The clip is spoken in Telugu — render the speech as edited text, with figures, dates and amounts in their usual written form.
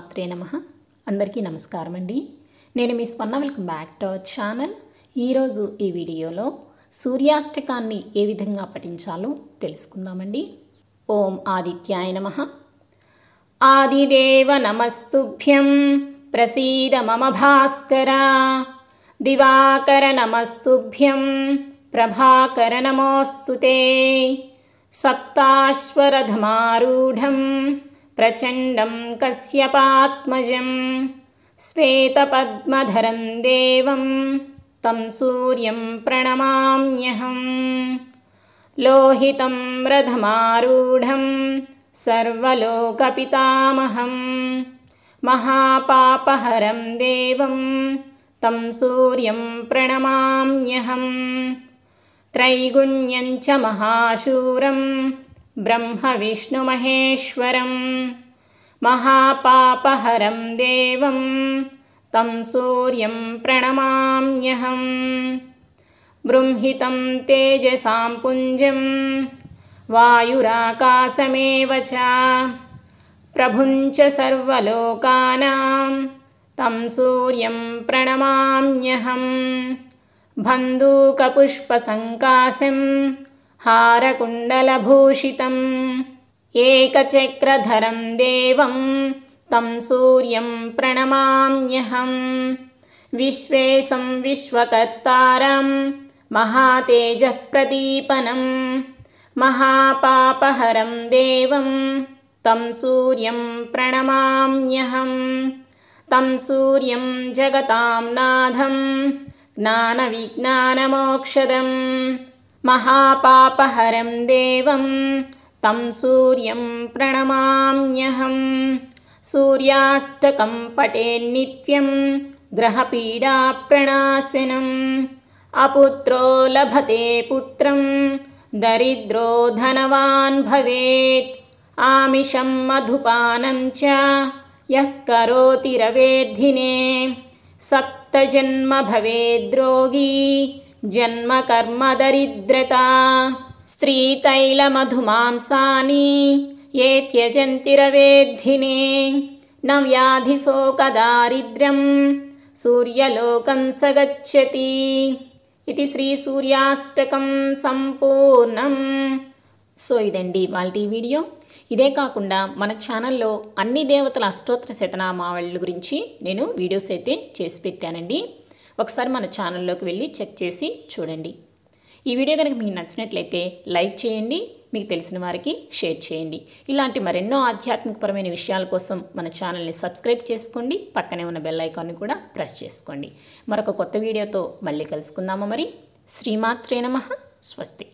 శ్రీమాత్రే నమః. అందరికీ నమస్కారం అండి. నేను మీ స్పందన. Welcome back to our channel. ఈరోజు ఈ వీడియోలో సూర్యాష్టకాన్ని ఏ విధంగా పఠించాలో తెలుసుకుందామండి. ఓం ఆదిత్యాయ నమః. ఆదిదేవ నమస్తుభ్యం ప్రసీద మమ భాస్కర. దివాకర నమస్తుభ్యం ప్రభాకర నమోస్తుతే. సప్తాశ్వరథమారూఢం ప్రచండం కశ్యపాత్మజం శ్వేతపద్మధరం దేవం తం సూర్యం ప్రణమామ్యహం. లోహితం రథమారూఢం సర్వలోకపితామహం మహాపాపహరం దేవం తం సూర్యం ప్రణమామ్యహం. త్రైగుణ్యం చ మహాశూరం బ్రహ్మ విష్ణు మహేశ్వరం మహాపాపహరం దేవం తం సూర్యం ప్రణమామ్యహం. బృంహితం తేజసాం పుంజం వాయురాకాశమేవ చ ప్రభుంచ సర్వలోకానాం తం సూర్యం ప్రణమామ్యహం. బంధూకపుష్పసంకాశం హారకుండలభూషితం ఏకచక్రధరం దేవం తం సూర్యం ప్రణమామ్యహం. విశ్వేశం విశ్వకర్తారం మహాతేజఃప్రదీపనం మహాపాపహరం దేవం తం సూర్యం ప్రణమామ్యహం. తం సూర్యం జగతాం నాథం జ్ఞానవిజ్ఞానమోక్షదం మహాపాపహరం దేవం తం సూర్యం ప్రణమామ్యహం. సూర్యాష్టకం పఠేన్నిత్యం గ్రహపీడాప్రణాశనం. అపుత్రో లభతే పుత్రం దరిద్రో ధనవాన్ భవేత్. ఆమిషం మధుపానం చ యః కరోతి రవేద్ధినే. సప్తజన్మ భవేద్రోగీ జన్మ కర్మ దరిద్రత. స్త్రీతైలమధుమాంసాని ఏ త్యజంతి రవేద్ధినే. న వ్యాధిశోకదారిద్ర్యం సూర్యలోకం సగచ్చతి. ఇది శ్రీ సూర్యాష్టకం సంపూర్ణం. సో ఇదండి ఇవాల్టి వీడియో. ఇదే కాకుండా మన ఛానల్లో అన్ని దేవతల అష్టోత్తర శతనామావళి గురించి నేను వీడియోస్ అయితే చేసి పెట్టానండి. ఒకసారి మన ఛానల్లోకి వెళ్ళి చెక్ చేసి చూడండి. ఈ వీడియో కనుక మీకు నచ్చినట్లయితే లైక్ చేయండి, మీకు తెలిసిన వారికి షేర్ చేయండి. ఇలాంటి మరెన్నో ఆధ్యాత్మికపరమైన విషయాల కోసం మన ఛానల్ని సబ్స్క్రైబ్ చేసుకోండి. పక్కనే ఉన్న బెల్ ఐకాన్ని కూడా ప్రెస్ చేసుకోండి. మరొక కొత్త వీడియోతో మళ్ళీ కలుసుకుందామా మరి. శ్రీమాత్రే నమః. స్వస్తి.